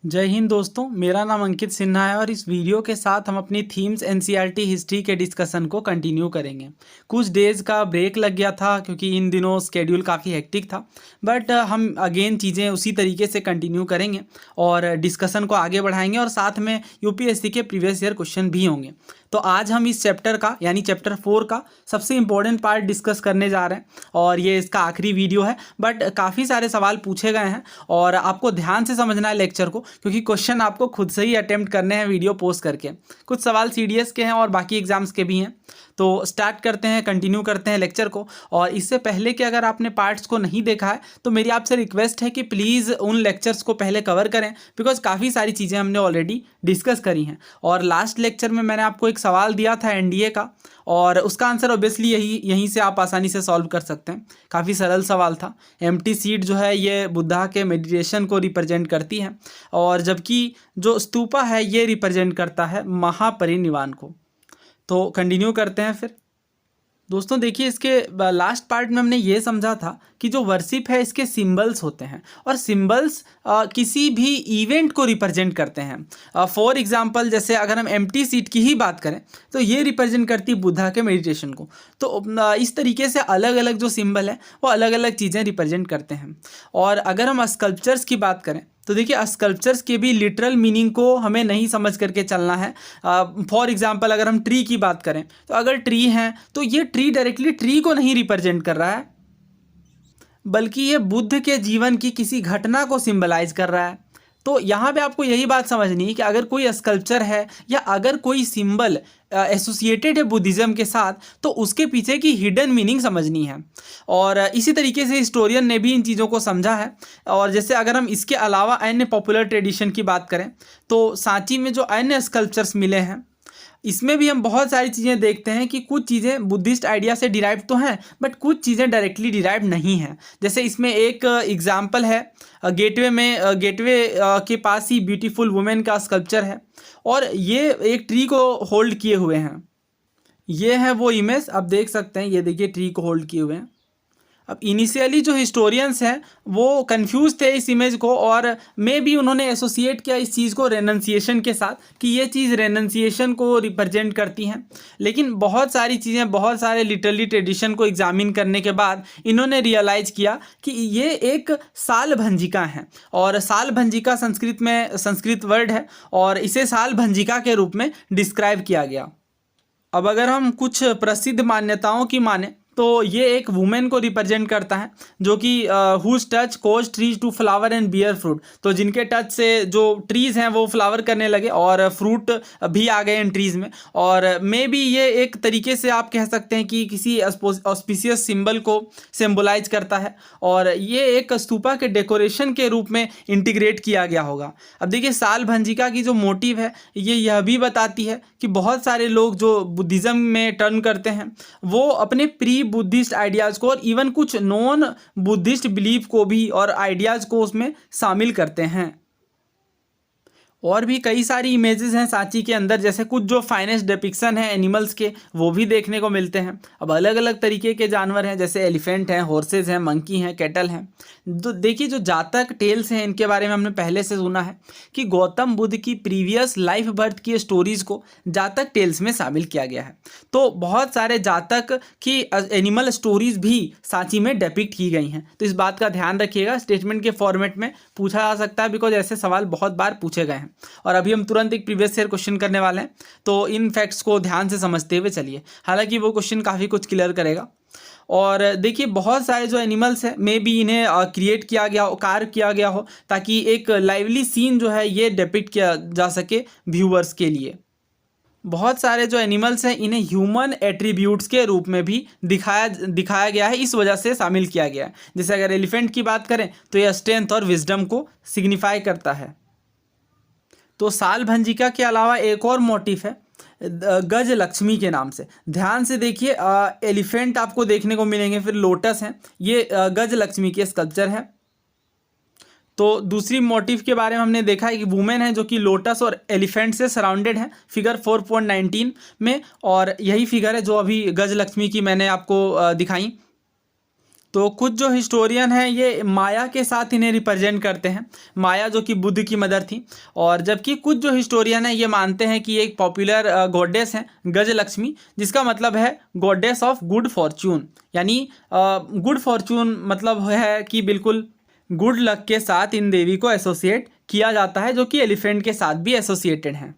जय हिंद दोस्तों, मेरा नाम अंकित सिन्हा है और इस वीडियो के साथ हम अपनी थीम्स एनसीईआरटी हिस्ट्री के डिस्कशन को कंटिन्यू करेंगे। कुछ डेज़ का ब्रेक लग गया था क्योंकि इन दिनों स्केड्यूल काफ़ी हेक्टिक था, बट हम अगेन चीज़ें उसी तरीके से कंटिन्यू करेंगे और डिस्कशन को आगे बढ़ाएंगे और साथ में यूपीएससी के प्रीवियस ईयर क्वेश्चन भी होंगे। तो आज हम इस चैप्टर का यानी चैप्टर 4 का सबसे इम्पोर्टेंट पार्ट डिस्कस करने जा रहे हैं और ये इसका आखिरी वीडियो है, बट काफ़ी सारे सवाल पूछे गए हैं और आपको ध्यान से समझना है लेक्चर को, क्योंकि क्वेश्चन आपको खुद से ही अटेम्प्ट करने हैं वीडियो पोस्ट करके। कुछ सवाल सीडीएस के हैं और बाकी एग्जाम्स के भी हैं। तो स्टार्ट करते हैं, कंटिन्यू करते हैं लेक्चर को। और इससे पहले कि अगर आपने पार्ट्स को नहीं देखा है तो मेरी आपसे रिक्वेस्ट है कि प्लीज़ उन लेक्चर्स को पहले कवर करें, बिकॉज काफ़ी सारी चीज़ें हमने ऑलरेडी डिस्कस करी हैं। और लास्ट लेक्चर में मैंने आपको एक सवाल दिया था एनडीए का, और उसका आंसर ऑब्वियसली यहीं से आप आसानी से सॉल्व कर सकते हैं। काफ़ी सरल सवाल था। एम्प्टी सीट जो है ये बुद्धा के मेडिटेशन को रिप्रेजेंट करती है, और जबकि जो स्तूपा है ये रिप्रेजेंट करता है महापरिनिर्वाण को। तो कंटिन्यू करते हैं फिर। दोस्तों देखिए, इसके लास्ट पार्ट में हमने ये समझा था कि जो वर्शिप है इसके सिंबल्स होते हैं, और सिंबल्स किसी भी इवेंट को रिप्रेजेंट करते हैं। फॉर एग्जांपल, जैसे अगर हम एम्प्टी सीट की ही बात करें तो ये रिप्रेजेंट करती है बुद्धा के मेडिटेशन को। तो इस तरीके से अलग अलग जो सिंबल है वो अलग अलग चीज़ें रिप्रेजेंट करते हैं। और अगर हम स्कल्पचर्स की बात करें तो देखिए, स्कल्पचर्स के भी लिटरल मीनिंग को हमें नहीं समझ करके चलना है। फॉर एग्जांपल, अगर हम ट्री की बात करें तो अगर ट्री है तो ये ट्री डायरेक्टली ट्री को नहीं रिप्रेजेंट कर रहा है, बल्कि ये बुद्ध के जीवन की किसी घटना को सिंबलाइज कर रहा है। तो यहाँ पे आपको यही बात समझनी है कि अगर कोई स्कल्पचर है या अगर कोई सिंबल एसोसिएटेड है बुद्धिज़्म के साथ, तो उसके पीछे की हिडन मीनिंग समझनी है। और इसी तरीके से हिस्टोरियन ने भी इन चीज़ों को समझा है। और जैसे अगर हम इसके अलावा अन्य पॉपुलर ट्रेडिशन की बात करें तो सांची में जो अन्य स्कल्पचर्स मिले हैं इसमें भी हम बहुत सारी चीज़ें देखते हैं कि कुछ चीज़ें बुद्धिस्ट आइडिया से डिराइव तो हैं, बट कुछ चीज़ें डायरेक्टली डिराइव नहीं हैं। जैसे इसमें एक एग्जाम्पल है, गेटवे के पास ही ब्यूटीफुल वुमेन का स्कल्पचर है, और ये एक ट्री को होल्ड किए हुए हैं। ये है वो इमेज, आप देख सकते हैं, ये देखिए ट्री को होल्ड किए हुए हैं। अब इनिशियली जो हिस्टोरियंस हैं वो कंफ्यूज थे इस इमेज को, और मे भी उन्होंने एसोसिएट किया इस चीज़ को रेनन्सिएशन के साथ कि ये चीज़ रेनन्सिएशन को रिप्रेजेंट करती हैं। लेकिन बहुत सारी चीज़ें, बहुत सारे लिटरली ट्रेडिशन को एग्जामिन करने के बाद इन्होंने रियलाइज़ किया कि ये एक साल भंजिका है, और साल भंजिका संस्कृत वर्ड है, और इसे साल भंजिका के रूप में डिस्क्राइब किया गया। अब अगर हम कुछ प्रसिद्ध मान्यताओं की माने तो ये एक वुमेन को रिप्रेजेंट करता है, जो कि whose touch causes trees to flower and bear fruit. तो जिनके टच से जो ट्रीज़ हैं वो फ्लावर करने लगे और फ्रूट भी आ गए इन ट्रीज़ में। और मे बी ये एक तरीके से आप कह सकते हैं कि किसी ऑस्पिशियस सिंबल को सिंबलाइज करता है, और ये एक स्तूपा के डेकोरेशन के रूप में इंटीग्रेट किया गया होगा। अब देखिए, साल भंजिका की जो मोटिव है ये यह भी बताती है कि बहुत सारे लोग जो बुद्धिज़्म में टर्न करते हैं वो अपने प्री बुद्धिस्ट आइडियाज़ को और इवन कुछ नॉन बुद्धिस्ट बिलीफ को भी और आइडियाज़ को उसमें शामिल करते हैं। और भी कई सारी इमेजेस हैं सांची के अंदर, जैसे कुछ जो फाइनेस्ट डिपिक्शन है एनिमल्स के वो भी देखने को मिलते हैं। अब अलग अलग तरीके के जानवर हैं, जैसे एलिफेंट हैं, हॉर्सेस हैं, मंकी हैं, कैटल हैं। तो देखिए, जो जातक टेल्स हैं इनके बारे में हमने पहले से सुना है कि गौतम बुद्ध की प्रीवियस लाइफ बर्थ की स्टोरीज़ को जातक टेल्स में शामिल किया गया है। तो बहुत सारे जातक की एनिमल स्टोरीज़ भी सांची में डिपिक्ट की गई हैं। तो इस बात का ध्यान रखिएगा, स्टेटमेंट के फॉर्मेट में पूछा जा सकता है, बिकॉज ऐसे सवाल बहुत बार पूछे गए हैं। और अभी हम तुरंत एक प्रीवियस ईयर क्वेश्चन करने वाले हैं, तो इन फैक्ट्स को ध्यान से समझते हुए चलिए। हालांकि वो क्वेश्चन काफ़ी कुछ क्लियर करेगा। और देखिए, बहुत सारे जो एनिमल्स हैं मे बी इन्हें क्रिएट किया गया हो, कार्व किया गया हो, ताकि एक लाइवली सीन जो है ये डिपिक्ट किया जा सके व्यूअर्स के लिए। बहुत सारे जो एनिमल्स हैं इन्हें ह्यूमन एट्रीब्यूट्स के रूप में भी दिखाया गया है, इस वजह से शामिल किया गया है। जैसे अगर एलिफेंट की बात करें तो यह स्ट्रेंथ और विजडम को सिग्निफाई करता है। तो साल भंजिका के अलावा एक और मोटिफ है गज लक्ष्मी के नाम से। ध्यान से देखिए, एलिफेंट आपको देखने को मिलेंगे, फिर लोटस हैं, ये गज लक्ष्मी के स्कल्पचर है। तो दूसरी मोटिव के बारे में हमने देखा है कि वुमेन है जो कि लोटस और एलिफेंट से सराउंडेड है, फिगर 4.19 में, और यही फिगर है जो अभी गज लक्ष्मी की मैंने आपको दिखाई। तो कुछ जो हिस्टोरियन हैं ये माया के साथ इन्हें रिप्रेजेंट करते हैं, माया जो कि बुद्ध की मदर थी। और जबकि कुछ जो हिस्टोरियन हैं ये मानते हैं कि एक पॉपुलर गॉडेस हैं गजलक्ष्मी, जिसका मतलब है गॉडेस ऑफ गुड फॉर्च्यून, यानी गुड फॉर्च्यून मतलब है कि बिल्कुल गुड लक के साथ इन देवी को एसोसिएट किया जाता है, जो कि एलिफेंट के साथ भी एसोसिएटेड हैं।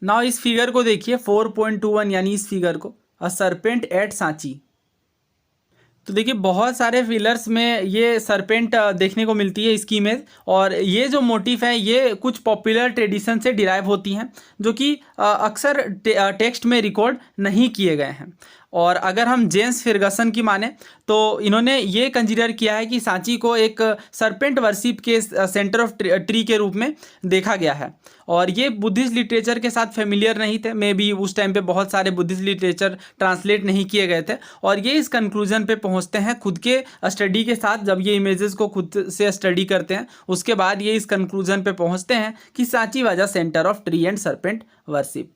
नाउ इस फिगर को देखिए 4.21, यानी इस फिगर को, अ सरपेंट एट सांची। तो देखिए बहुत सारे फिलर्स में ये सरपेंट देखने को मिलती है इसकी इमेज, और ये जो मोटिफ है ये कुछ पॉपुलर ट्रेडिशन से डिराइव होती हैं, जो कि अक्सर टेक्स्ट में रिकॉर्ड नहीं किए गए हैं। और अगर हम जेम्स फर्गसन की माने तो इन्होंने ये कंसिडर किया है कि सांची को एक सरपेंट वर्शिप के सेंटर ऑफ ट्री के रूप में देखा गया है। और ये बुद्धिस्ट लिटरेचर के साथ फेमिलियर नहीं थे, मे बी उस टाइम पे बहुत सारे बुद्धिस्ट लिटरेचर ट्रांसलेट नहीं किए गए थे, और ये इस कंक्लूजन पे पहुंचते हैं खुद के स्टडी के साथ। जब ये इमेजेस को खुद से स्टडी करते हैं उसके बाद ये इस कंक्लूजन पे पहुंचते हैं कि Sanchi was a centre of tree and serpent worship.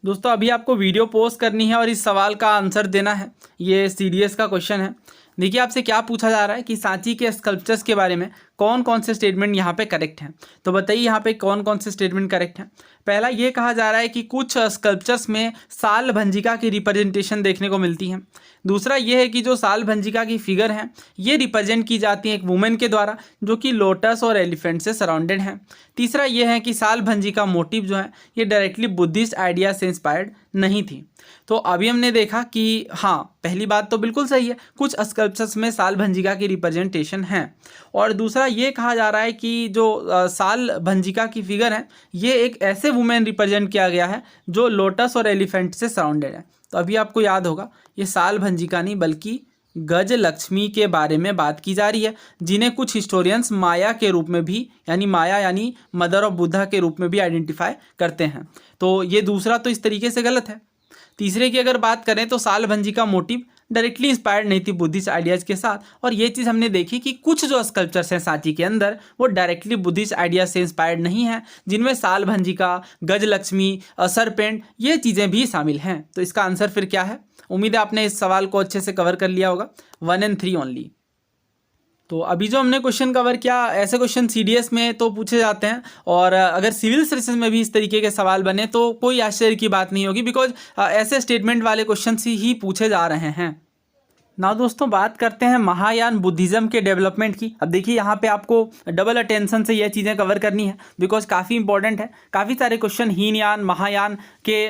दोस्तों अभी आपको वीडियो पोस्ट करनी है और इस सवाल का आंसर देना है। ये सीडीएस का क्वेश्चन है। देखिए आपसे क्या पूछा जा रहा है कि सांची के स्कल्पचर्स के बारे में कौन कौन से स्टेटमेंट यहाँ पे करेक्ट हैं। तो बताइए यहाँ पे कौन कौन से स्टेटमेंट करेक्ट हैं। पहला ये कहा जा रहा है कि कुछ स्कल्पचर्स में साल भंजिका की रिप्रेजेंटेशन देखने को मिलती है। दूसरा ये है कि जो साल भंजिका की फिगर हैं ये रिप्रेजेंट की जाती है एक वुमेन के द्वारा, जो कि लोटस और एलिफेंट से सराउंडेड हैं। तीसरा ये है कि साल भंजिका मोटिव जो है ये डायरेक्टली बुद्धिस्ट आइडिया से इंस्पायर्ड नहीं थी। तो अभी हमने देखा कि हाँ, पहली बात तो बिल्कुल सही है, कुछ स्कल्पचर्स में साल भंजिका की रिप्रेजेंटेशन है। और दूसरा ये कहा जा रहा है कि जो साल भंजिका की फिगर है ये एक ऐसे वुमेन रिप्रेजेंट किया गया है जो लोटस और एलिफेंट से सराउंडेड है। तो अभी आपको याद होगा ये साल भंजिका नहीं बल्कि गजलक्ष्मी के बारे में बात की जा रही है, जिन्हें कुछ हिस्टोरियंस माया के रूप में भी, यानी माया यानी मदर ऑफ बुद्धा के रूप में भी आइडेंटिफाई करते हैं। तो ये दूसरा तो इस तरीके से गलत है। तीसरे की अगर बात करें तो साल भंजिका मोटिव डायरेक्टली इंस्पायर्ड नहीं थी बुद्धिस्ट आइडियाज़ के साथ। और ये चीज़ हमने देखी कि कुछ जो स्कल्पचर्स हैं सांची के अंदर वो डायरेक्टली बुद्धिस्ट आइडियाज से इंस्पायर्ड नहीं है, जिनमें साल भंजिका, गजलक्ष्मी, सरपेंट ये चीज़ें भी शामिल हैं। तो इसका आंसर फिर क्या है? उम्मीद है आपने इस सवाल को अच्छे से कवर कर लिया होगा। 1 और 3 ओनली। तो अभी जो हमने क्वेश्चन कवर किया, ऐसे क्वेश्चन सीडीएस में तो पूछे जाते हैं, और अगर सिविल सर्विसेज में भी इस तरीके के सवाल बने तो कोई आश्चर्य की बात नहीं होगी, बिकॉज ऐसे स्टेटमेंट वाले क्वेश्चन ही पूछे जा रहे हैं। ना दोस्तों बात करते हैं महायान बुद्धिज़्म के डेवलपमेंट की। अब देखिए यहाँ पे आपको डबल अटेंशन से ये चीज़ें कवर करनी है, बिकॉज काफ़ी इंपॉर्टेंट है। काफ़ी सारे क्वेश्चन हीनयान महायान के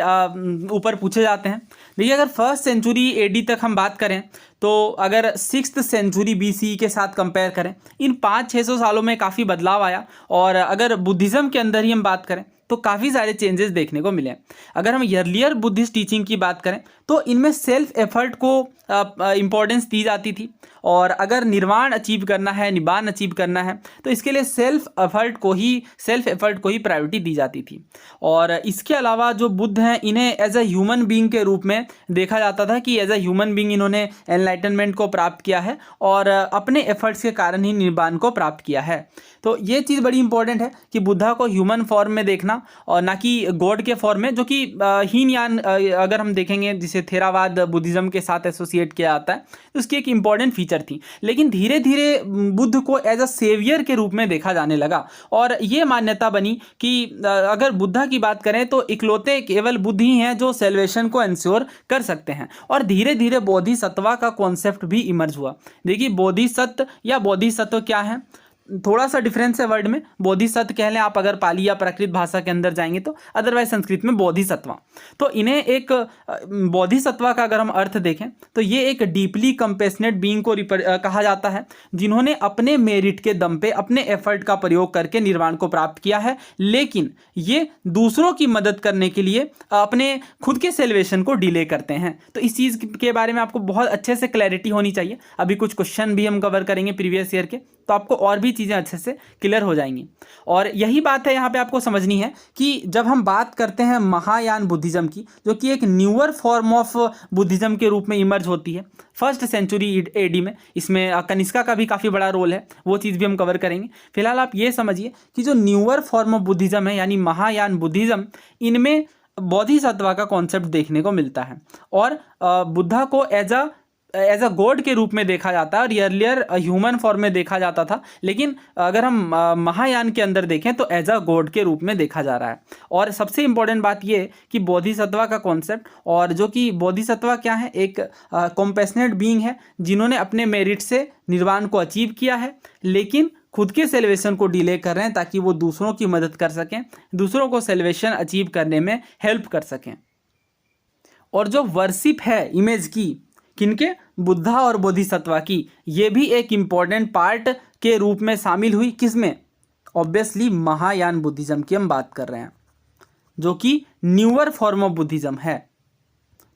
ऊपर पूछे जाते हैं। देखिए अगर 1st सेंचुरी एडी तक हम बात करें तो अगर 6th सेंचुरी बीसी के साथ कंपेयर करें, इन 500-600 सालों में काफ़ी बदलाव आया। और अगर बुद्धिज़्म के अंदर ही हम बात करें तो काफ़ी सारे चेंजेस देखने को मिले। अगर हम अर्लियर बुद्धिस्ट टीचिंग की बात करें तो इनमें सेल्फ एफर्ट को इम्पोर्टेंस दी जाती थी, और अगर निर्वाण अचीव करना है, निब्बान अचीव करना है तो इसके लिए सेल्फ एफर्ट को ही प्रायोरिटी दी जाती थी। और इसके अलावा जो बुद्ध हैं इन्हें एज अ ह्यूमन बीइंग के रूप में देखा जाता था कि एज अ ह्यूमन बीइंग इन्होंने एनलाइटनमेंट को प्राप्त किया है और अपने एफर्ट्स के कारण ही निर्वाण को प्राप्त किया है। तो ये चीज़ बड़ी इंपॉर्टेंट है कि बुद्धा को ह्यूमन फॉर्म में देखना और ना कि गॉड के फॉर्म में, जो कि हीनयान अगर हम देखेंगे जिसे थेरावाद बुद्धिज़्म के साथ एसोसिएट किया जाता है, तो उसकी एक इंपॉर्टेंट फीचर थी। लेकिन धीरे धीरे बुद्ध को एज अ सेवियर के रूप में देखा जाने लगा, और ये मान्यता बनी कि अगर बुद्धा की बात करें तो इकलौते केवल बुद्ध ही हैं जो सेल्वेशन को इंश्योर कर सकते हैं। और धीरे धीरे बोधिसत्वा का कॉन्सेप्ट भी इमर्ज हुआ। देखिए बोधिसत्व या बोधिसत्व क्या है, थोड़ा सा डिफरेंस है वर्ड में। बोधिसत्व कह लें आप अगर पाली या प्राकृत भाषा के अंदर जाएंगे तो, अदरवाइज संस्कृत में बोधिसत्वा। तो इन्हें एक बोधिसत्वा का अगर हम अर्थ देखें तो ये एक डीपली कंपेशनेट बीइंग को कहा जाता है, जिन्होंने अपने मेरिट के दम पे अपने एफर्ट का प्रयोग करके निर्वाण को प्राप्त किया है, लेकिन ये दूसरों की मदद करने के लिए अपने खुद के सेल्वेशन को डिले करते हैं। तो इस चीज़ के बारे में आपको बहुत अच्छे से क्लैरिटी होनी चाहिए। अभी कुछ क्वेश्चन भी हम कवर करेंगे प्रीवियस ईयर के, तो आपको और भी चीज़ें अच्छे से क्लियर हो जाएंगी। और यही बात है यहाँ पे आपको समझनी है कि जब हम बात करते हैं महायान बुद्धिज़्म की, जो कि एक न्यूअर फॉर्म ऑफ बुद्धिज़्म के रूप में इमर्ज होती है 1st सेंचुरी एडी में, इसमें कनिष्का का भी काफ़ी बड़ा रोल है, वो चीज़ भी हम कवर करेंगे। फिलहाल आप ये समझिए कि जो न्यूअर फॉर्म ऑफ बुद्धिज़्म है यानी महायान बुद्धिज़्म, इनमें बोधिसत्वा का कॉन्सेप्ट देखने को मिलता है, और बुद्धा को as a as a god के रूप में देखा जाता है और अर्लियर ह्यूमन फॉर्म में देखा जाता था, लेकिन अगर हम महायान के अंदर देखें तो एज अ गॉड के रूप में देखा जा रहा है। और सबसे इंपॉर्टेंट बात ये कि बोधिसत्वा का कॉन्सेप्ट, और जो कि बोधिसत्वा क्या है, एक कॉम्पैशनेट बीइंग है जिन्होंने अपने मेरिट से निर्वाण को अचीव किया है, लेकिन खुद के सेलिब्रेशन को डिले कर रहे हैं ताकि वो दूसरों की मदद कर सकें, दूसरों को सेलिब्रेशन अचीव करने में हेल्प कर सकें। और जो वर्शिप है इमेज की, किनके, बुद्धा और बोधिसत्वा की, ये भी एक इम्पॉर्टेंट पार्ट के रूप में शामिल हुई। किसमें? ऑब्वियसली महायान बुद्धिज्म की हम बात कर रहे हैं, जो कि न्यूअर फॉर्म ऑफ बुद्धिज्म है।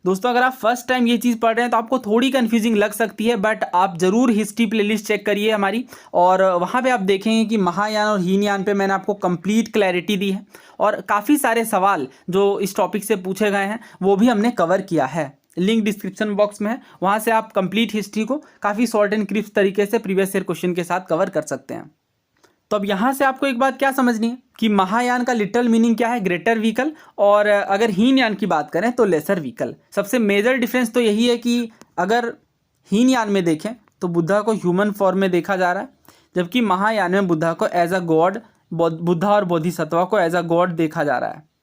दोस्तों अगर आप फर्स्ट टाइम ये चीज़ पढ़ रहे हैं तो आपको थोड़ी कन्फ्यूजिंग लग सकती है, बट आप ज़रूर हिस्ट्री प्लेलिस्ट चेक करिए हमारी, और वहाँ पे आप देखेंगे कि महायान और हीनयान पे मैंने आपको कंप्लीट क्लैरिटी दी है, और काफ़ी सारे सवाल जो इस टॉपिक से पूछे गए हैं वो भी हमने कवर किया है। लिंक डिस्क्रिप्शन बॉक्स में है, वहाँ से आप कंप्लीट हिस्ट्री को काफ़ी शॉर्ट एंड क्रिस्प तरीके से प्रीवियस ईयर क्वेश्चन के साथ कवर कर सकते हैं। तो अब यहाँ से आपको एक बात क्या समझनी है कि महायान का लिटरल मीनिंग क्या है, ग्रेटर व्हीकल, और अगर हीनयान की बात करें तो लेसर व्हीकल। सबसे मेजर डिफरेंस तो यही है कि अगर हीनयान में देखें तो बुद्धा को ह्यूमन फॉर्म में देखा जा रहा है, जबकि महायान में बुद्धा को एज अ गॉड, बुद्धा और बोधिसत्वा को एज अ गॉड देखा जा रहा है।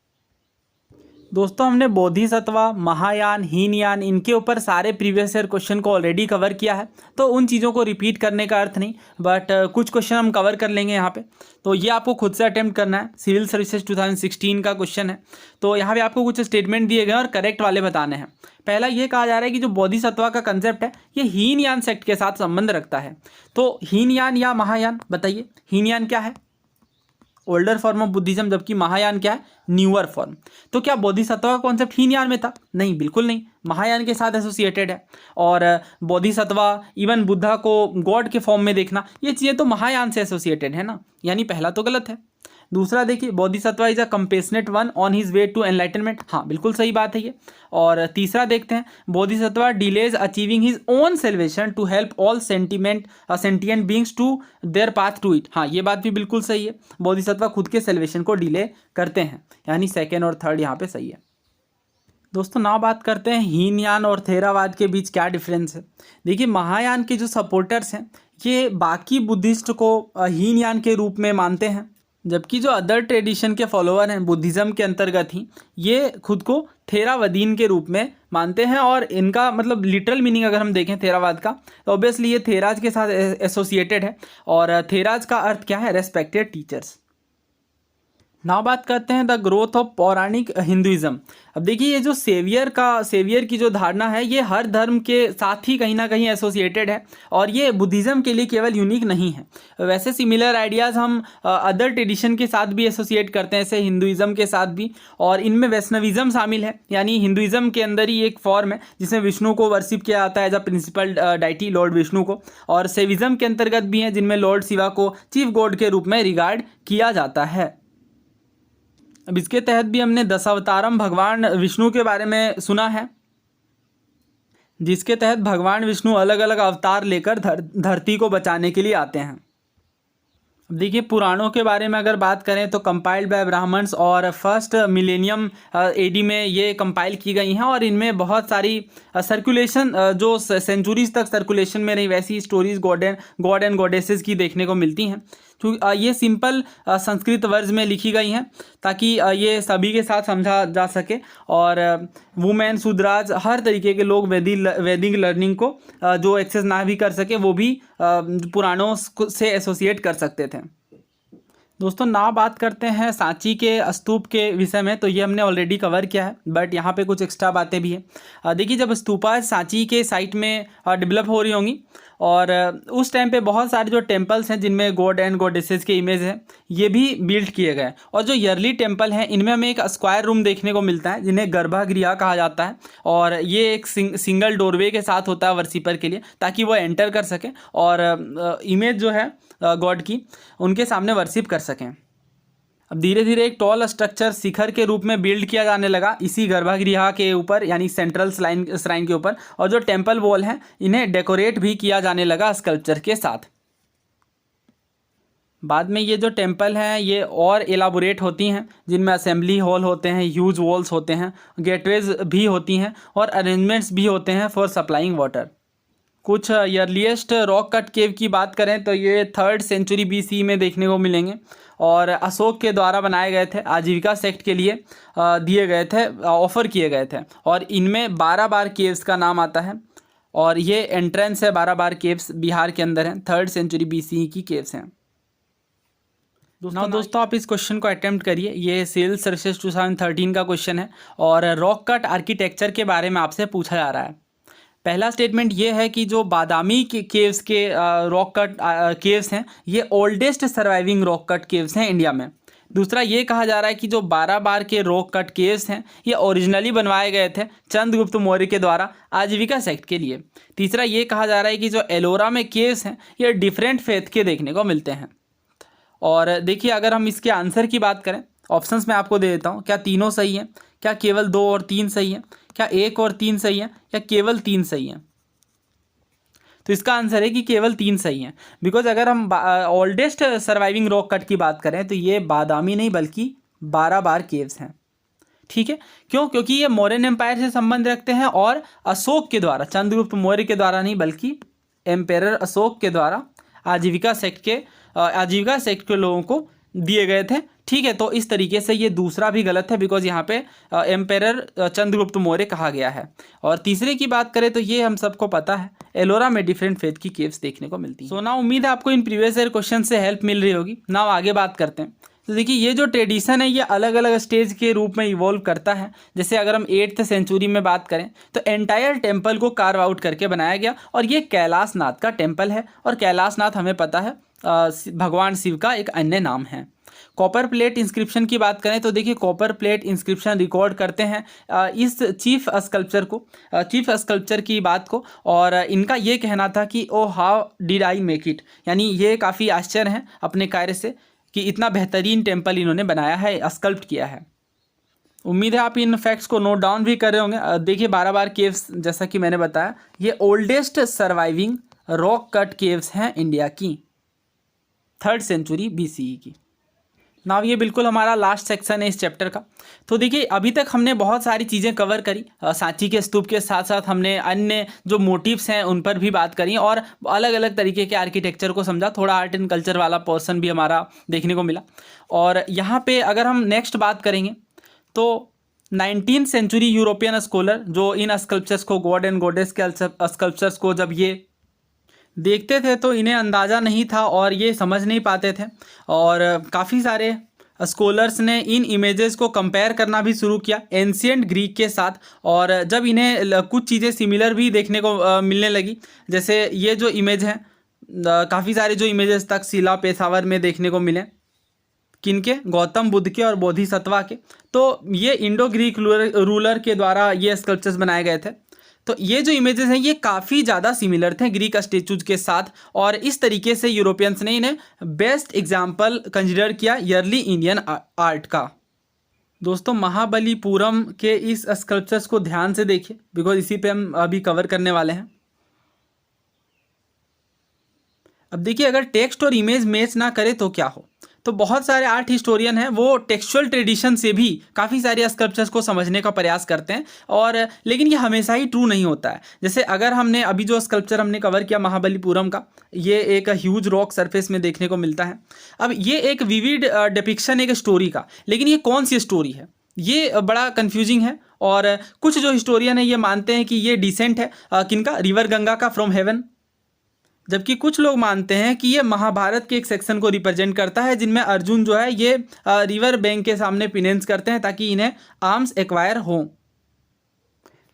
दोस्तों हमने बोधिसत्वा, महायान, हीनयान, इनके ऊपर सारे प्रीवियस ईयर क्वेश्चन को ऑलरेडी कवर किया है, तो उन चीज़ों को रिपीट करने का अर्थ नहीं, बट कुछ क्वेश्चन हम कवर कर लेंगे यहाँ पे। तो ये आपको खुद से अटेम्प्ट करना है। सिविल सर्विसेज 2016 का क्वेश्चन है, तो यहाँ पे आपको कुछ स्टेटमेंट दिए गए और करेक्ट वाले बताने हैं। पहला ये कहा जा रहा है कि जो बोधिसत्वा का कंसेप्ट है ये हीनयान सेक्ट के साथ संबंध रखता है। तो हीनयान या महायान, बताइए हीनयान क्या है? ओल्डर फॉर्म ऑफ बुद्धिज्म, जबकि महायान क्या है? Newer form. तो क्या बोधिसत्व का कॉन्सेप्ट हीनयान में था? नहीं, बिल्कुल नहीं, महायान के साथ एसोसिएटेड है। और बोधिसत्व, इवन बुद्धा को गॉड के फॉर्म में देखना, ये चीज़ें तो महायान से एसोसिएटेड है ना, यानी पहला तो गलत है। दूसरा देखिए, bodhisattva is a compassionate one on his way to enlightenment, हाँ बिल्कुल सही बात है ये। और तीसरा देखते हैं, bodhisattva delays achieving his own salvation to help all sentient beings to their path to it, हाँ ये बात भी बिल्कुल सही है। बोधिसत्व खुद के सेल्वेशन को डिले करते हैं, यानी सेकेंड और थर्ड यहाँ पे सही है। दोस्तों ना बात करते हैं हीनयान और थेरावाद के बीच क्या डिफरेंस है। देखिए महायान के जो सपोर्टर्स हैं ये बाकी बुद्धिस्ट को हीनयान के रूप में मानते हैं, जबकि जो अदर ट्रेडिशन के फॉलोअर हैं बुद्धिज़्म के अंतर्गत ही, ये खुद को थेरावदीन के रूप में मानते हैं। और इनका मतलब लिटरल मीनिंग अगर हम देखें थेरावाद का, तो ऑब्वियसली ये थेराज के साथ एसोसिएटेड है, और थेराज का अर्थ क्या है? Respected teachers. नाउ बात करते हैं द ग्रोथ ऑफ पौराणिक हिंदुइज्म। अब देखिए ये जो सेवियर की जो धारणा है ये हर धर्म के साथ ही कहीं ना कहीं एसोसिएटेड है, और ये बुद्धिज़्म के लिए केवल यूनिक नहीं है। वैसे सिमिलर आइडियाज़ हम अदर ट्रेडिशन के साथ भी एसोसिएट करते हैं, जैसे हिंदुइज्म के साथ भी, और इनमें वैष्णविज्म शामिल है, यानी हिंदुइज्म के अंदर ही एक फॉर्म है जिसमें विष्णु को वर्शिप किया जाता है as a principal deity, lord Vishnu को। और शैविज्म के अंतर्गत भी हैं जिनमें लॉर्ड शिवा को चीफ गॉड के रूप में रिगार्ड किया जाता है। अब इसके तहत भी हमने दशावतारम भगवान विष्णु के बारे में सुना है, जिसके तहत भगवान विष्णु अलग अलग अवतार लेकर धरती को बचाने के लिए आते हैं। अब देखिए पुराणों के बारे में अगर बात करें तो कंपाइल्ड बाय ब्राह्मण्स और फर्स्ट मिलेनियम एडी में ये कंपाइल की गई हैं, और इनमें बहुत सारी सर्कुलेशन जो सेंचुरीज तक सर्कुलेशन में रही वैसी स्टोरीज गॉड एंड गॉडेसेस की देखने को मिलती हैं। क्योंकि ये सिंपल संस्कृत वर्ज में लिखी गई हैं ताकि ये सभी के साथ समझा जा सके, और वुमेन, शूद्राज, हर तरीके के लोग वैदिक लर्निंग को जो एक्सेस ना भी कर सके वो भी पुराणों से एसोसिएट कर सकते थे। दोस्तों ना बात करते हैं सांची के स्तूप के विषय में, तो ये हमने ऑलरेडी कवर किया है, बट यहाँ पे कुछ एक्स्ट्रा बातें भी हैं। देखिए जब स्तूपा सांची के साइट में डेवलप हो रही होंगी, और उस टाइम पे बहुत सारे जो टेम्पल्स हैं जिनमें गॉड एंड गॉडेसेस के इमेज हैं ये भी बिल्ड किए गए, और जो ईयरली टेम्पल हैं इनमें हमें एक स्क्वायर रूम देखने को मिलता है जिन्हें गर्भगृह कहा जाता है, और ये एक सिंगल डोरवे के साथ होता है वर्शिपर के लिए, ताकि वो एंटर कर सकें और इमेज जो है गॉड की उनके सामने वर्शिप कर सकें। अब धीरे धीरे एक टॉल स्ट्रक्चर शिखर के रूप में बिल्ड किया जाने लगा इसी गर्भगृह के ऊपर, यानी सेंट्रल श्राइन के ऊपर, और जो टेम्पल वॉल हैं इन्हें डेकोरेट भी किया जाने लगा स्कल्पचर के साथ। बाद में ये जो टेम्पल हैं ये और एलाबोरेट होती हैं, जिनमें असेंबली हॉल होते हैं, ह्यूज वॉल्स होते हैं, गेटवेज भी होती हैं, और अरेंजमेंट्स भी होते हैं फॉर सप्लाइंग वाटर। कुछ अर्लीस्ट रॉक कट केव की बात करें तो ये 3rd सेंचुरी BC में देखने को मिलेंगे और अशोक के द्वारा बनाए गए थे, आजीविका सेक्ट के लिए दिए गए थे, ऑफ़र किए गए थे। और इनमें 12 बार केव्स का नाम आता है और ये एंट्रेंस है 12 बार केव्स बिहार के अंदर हैं, 3rd सेंचुरी BC की केव्स हैं। दोस्तों आप इस क्वेश्चन को अटेम्प्ट करिए। ये सिविल सर्विसेज 2013 का क्वेश्चन है और रॉक कट आर्किटेक्चर के बारे में आपसे पूछा जा रहा है। पहला स्टेटमेंट ये है कि जो बादामी के केव्स के रॉक कट केव्स हैं ये oldest surviving rock cut caves हैं इंडिया में। दूसरा ये कहा जा रहा है कि जो 12 बार के रॉक कट केव्स हैं ये ओरिजिनली बनवाए गए थे चंद्रगुप्त मौर्य के द्वारा आजीविका सेक्ट के लिए। तीसरा ये कहा जा रहा है कि जो एलोरा में केव्स हैं ये डिफरेंट फेथ के देखने को मिलते हैं। और देखिए अगर हम इसके आंसर की बात करें, ऑप्शंस मैं आपको दे देता हूँ। क्या तीनों सही हैं, क्या केवल 2 और 3 सही हैं, क्या 1 और 3 सही हैं, या केवल 3 सही हैं? तो इसका आंसर है कि केवल 3 सही हैं। बिकॉज अगर हम ओल्डेस्ट सर्वाइविंग रॉक कट की बात करें तो ये बादामी नहीं बल्कि 12 बार केव्स हैं। ठीक है, क्यों? क्योंकि ये मौर्यन एम्पायर से संबंध रखते हैं और अशोक के द्वारा, चंद्रगुप्त मौर्य के द्वारा नहीं बल्कि एम्पेरर अशोक के द्वारा आजीविका सेक्ट के लोगों को दिए गए थे। ठीक है, तो इस तरीके से ये दूसरा भी गलत है बिकॉज यहाँ पे एम्पेरर चंद्रगुप्त मौर्य कहा गया है। और तीसरे की बात करें तो ये हम सबको पता है, एलोरा में डिफरेंट फेथ की केव्स देखने को मिलती हैं। सो ना उम्मीद है आपको इन प्रीवियस ईयर क्वेश्चन से हेल्प मिल रही होगी। ना आगे बात करते हैं। तो देखिए ये जो ट्रेडिशन है ये अलग अलग स्टेज के रूप में इवॉल्व करता है। जैसे अगर हम 8th सेंचुरी में बात करें तो एंटायर टेम्पल को कार्व आउट करके बनाया गया और ये कैलाशनाथ का टेम्पल है। और कैलाशनाथ हमें पता है भगवान शिव का एक अन्य नाम है। कॉपर प्लेट इंस्क्रिप्शन की बात करें तो देखिए कॉपर प्लेट इंस्क्रिप्शन रिकॉर्ड करते हैं इस चीफ स्कल्पचर की बात को। और इनका ये कहना था कि oh how did I make it, यानी ये काफ़ी आश्चर्य हैं अपने कार्य से कि इतना बेहतरीन टेम्पल इन्होंने बनाया है, स्कल्प्ट किया है। उम्मीद है आप इन फैक्ट्स को नोट डाउन भी कर रहे होंगे। देखिए 12 बार केव्स, जैसा कि मैंने बताया, ये oldest surviving rock cut caves हैं इंडिया की, 3rd सेंचुरी BCE की। नाउ ये बिल्कुल हमारा लास्ट सेक्शन है इस चैप्टर का। तो देखिए अभी तक हमने बहुत सारी चीज़ें कवर करी। सांची के स्तूप के साथ साथ हमने अन्य जो मोटिव्स हैं उन पर भी बात करी और अलग अलग तरीके के आर्किटेक्चर को समझा। थोड़ा आर्ट एंड कल्चर वाला पोर्शन भी हमारा देखने को मिला। और यहाँ पे अगर हम नेक्स्ट बात करेंगे तो 19th सेंचुरी यूरोपियन स्कॉलर जो इन स्कल्पचर्स को, गॉड एंड गॉडेस के स्कल्पचर्स को जब ये देखते थे तो इन्हें अंदाज़ा नहीं था और ये समझ नहीं पाते थे। और काफ़ी सारे स्कॉलर्स ने इन इमेजेस को कंपेयर करना भी शुरू किया एंशिएंट ग्रीक के साथ। और जब इन्हें कुछ चीज़ें सिमिलर भी देखने को मिलने लगी, जैसे ये जो इमेज हैं, काफ़ी सारे जो इमेजेस तक्षशिला पेशावर में देखने को मिले, किनके? गौतम बुद्ध के और बोधिसत्वा के। तो ये इंडो ग्रीक रूलर के द्वारा ये स्कल्पचर्स बनाए गए थे। तो ये जो इमेजेस हैं ये काफ़ी ज़्यादा सिमिलर थे ग्रीक स्टेचूज के साथ। और इस तरीके से यूरोपियंस ने इन्हें बेस्ट एग्जाम्पल कंसिडर किया अर्ली इंडियन आर्ट का। दोस्तों महाबलीपुरम के इस स्कल्पचर्स को ध्यान से देखिए बिकॉज इसी पे हम अभी कवर करने वाले हैं। अब देखिए अगर टेक्स्ट और इमेज मैच ना करे तो क्या हो। तो बहुत सारे आर्ट हिस्टोरियन हैं वो टेक्सचुअल ट्रेडिशन से भी काफ़ी सारे स्कल्पचर्स को समझने का प्रयास करते हैं। और लेकिन ये हमेशा ही ट्रू नहीं होता है। जैसे अगर हमने अभी जो स्कल्पचर हमने कवर किया महाबलीपुरम का, ये एक ह्यूज रॉक सरफेस में देखने को मिलता है। अब ये एक विविड डिपिक्शन एक स्टोरी का, लेकिन ये कौन सी स्टोरी है ये बड़ा कन्फ्यूजिंग है। और कुछ जो हिस्टोरियन है ये मानते हैं कि ये डिसेंट है किनका? रिवर गंगा का फ्रॉम हेवन। जबकि कुछ लोग मानते हैं कि ये महाभारत के एक सेक्शन को रिप्रेजेंट करता है जिनमें अर्जुन जो है ये रिवर बैंक के सामने पिनेंस करते हैं ताकि इन्हें आर्म्स एक्वायर हों।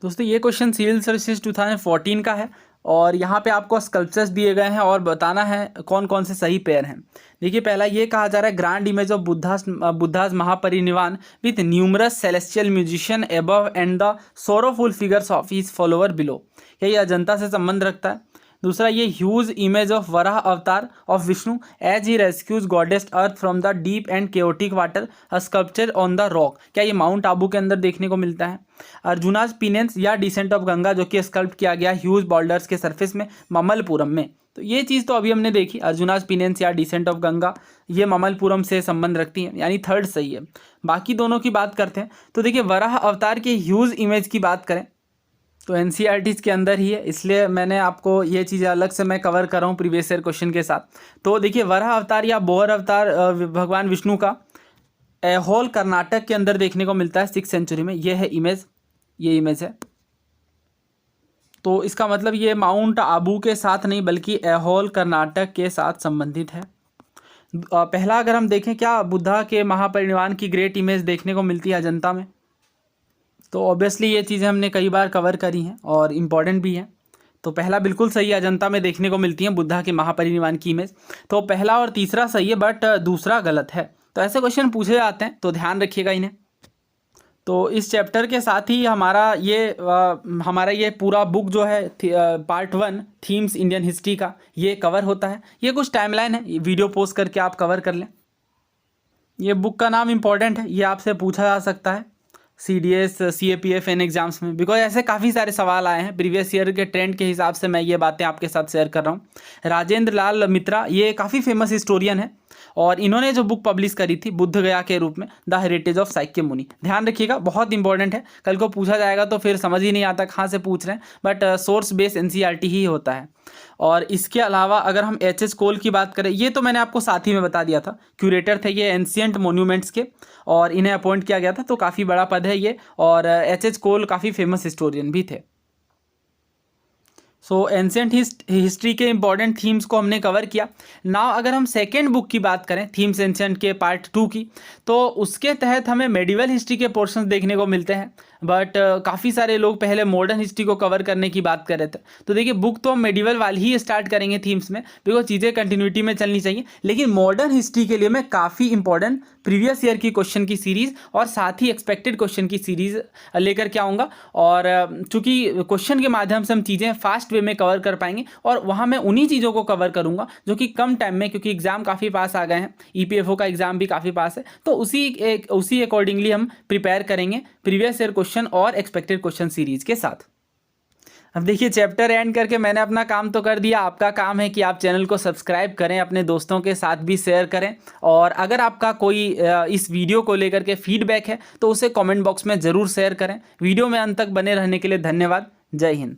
दोस्तों ये क्वेश्चन सिविल सर्विसेज 2014 का है और यहाँ पे आपको स्कल्पचर्स दिए गए हैं और बताना है कौन कौन से सही पेयर हैं। देखिए पहला ये कहा जा रहा है grand image of Buddhas Mahaparinirvan with numerous celestial musician above and the sorrowful figures of his follower below. ये अजंता से संबंध रखता है। दूसरा ये huge image of Varaha avatar of Vishnu as he rescues goddess earth from the deep and chaotic water sculpture on the rock. क्या ये mount Abu के अंदर देखने को मिलता है। अर्जुनाज पिनेंस या डिसेंट ऑफ गंगा जो कि स्कल्प्ट किया गया ह्यूज बॉल्डर्स के सरफेस में ममलपुरम में। तो ये चीज़ तो अभी हमने देखी, अर्जुनाज पिनेंस या डिसेंट ऑफ गंगा ये ममलपुरम से संबंध रखती है, यानी 3rd सही है। बाकी दोनों की बात करते हैं तो देखिए वराह अवतार के ह्यूज इमेज की बात करें तो एनसीईआरटीज़ के अंदर ही है, इसलिए मैंने आपको ये चीज़ें अलग से मैं कवर कर रहा हूँ प्रीवियस ईयर क्वेश्चन के साथ। तो देखिए वराह अवतार या बोहर अवतार भगवान विष्णु का ऐहोल कर्नाटक के अंदर देखने को मिलता है 6th सेंचुरी में। ये है इमेज, ये इमेज है। तो इसका मतलब ये माउंट आबू के साथ नहीं बल्कि ऐहोल कर्नाटक के साथ संबंधित है। पहला अगर हम देखें, क्या बुद्धा के महापरिनिर्वाण की ग्रेट इमेज देखने को मिलती है अजंता में? तो ऑब्वियसली ये चीज़ें हमने कई बार कवर करी हैं और इम्पॉर्टेंट भी हैं। तो पहला बिल्कुल सही है, अजंता में देखने को मिलती है बुद्धा के महापरिनिर्वाण की इमेज। तो पहला और तीसरा सही है, बट दूसरा गलत है। तो ऐसे क्वेश्चन पूछे जाते हैं, तो ध्यान रखिएगा इन्हें। तो इस चैप्टर के साथ ही हमारा ये पूरा बुक जो है पार्ट 1 थीम्स इंडियन हिस्ट्री का ये कवर होता है। ये कुछ टाइमलाइन है, ये वीडियो पोस्ट करके आप कवर कर लें। ये बुक का नाम इम्पॉर्टेंट है, ये आपसे पूछा जा सकता है CDS CAPF इन एग्जाम्स में, बिकॉज ऐसे काफ़ी सारे सवाल आए हैं। प्रीवियस ईयर के ट्रेंड के हिसाब से मैं ये बातें आपके साथ शेयर कर रहा हूँ। राजेंद्र लाल मित्रा ये काफ़ी फेमस हिस्टोरियन है और इन्होंने जो बुक पब्लिश करी थी बुद्ध गया के रूप में, द हेरिटेज ऑफ साक्य मुनि। ध्यान रखिएगा, बहुत इंपॉर्टेंट है। कल को पूछा जाएगा तो फिर समझ ही नहीं आता कहाँ से पूछ रहे हैं, बट सोर्स बेस NCERT ही होता है। और इसके अलावा अगर हम HS कोल की बात करें, ये तो मैंने आपको साथ ही में बता दिया था, क्यूरेटर थे ये एंशिएंट मोन्यूमेंट्स के और इन्हें अपॉइंट किया गया था, तो काफ़ी बड़ा पद है ये। और HS कोल काफ़ी फेमस हिस्टोरियन भी थे। सो एंशिएंट हिस्ट्री के इंपॉर्टेंट थीम्स को हमने कवर किया। नाउ अगर हम सेकेंड बुक की बात करें, थीम्स एंशिएंट के पार्ट 2 की, तो उसके तहत हमें मेडिवल हिस्ट्री के पोर्शंस देखने को मिलते हैं। बट काफ़ी सारे लोग पहले मॉडर्न हिस्ट्री को कवर करने की बात कर रहे थे। तो देखिए बुक तो हम मेडिवल वाली ही स्टार्ट करेंगे थीम्स में, बिकॉज चीज़ें कंटिन्यूटी में चलनी चाहिए। लेकिन मॉडर्न हिस्ट्री के लिए मैं काफ़ी इंपॉर्टेंट प्रीवियस ईयर की क्वेश्चन की सीरीज़ और साथ ही एक्सपेक्टेड क्वेश्चन की सीरीज़ लेकर के आऊँगा। और चूँकि क्वेश्चन के माध्यम से हम चीज़ें फास्ट वे में कवर कर पाएंगे और वहाँ मैं उन्हीं चीज़ों को कवर करूँगा जो कि कम टाइम में, क्योंकि एग्ज़ाम काफ़ी पास आ गए हैं, EPFO का एग्ज़ाम भी काफ़ी पास है, तो उसी अकॉर्डिंगली हम प्रिपेयर करेंगे प्रीवियस ईयर क्वेश्चन और एक्सपेक्टेड क्वेश्चन सीरीज़ के साथ। अब देखिए चैप्टर एंड करके मैंने अपना काम तो कर दिया, आपका काम है कि आप चैनल को सब्सक्राइब करें, अपने दोस्तों के साथ भी शेयर करें। और अगर आपका कोई इस वीडियो को लेकर के फीडबैक है तो उसे कमेंट बॉक्स में ज़रूर शेयर करें। वीडियो में अंत तक बने रहने के लिए धन्यवाद। जय हिंद।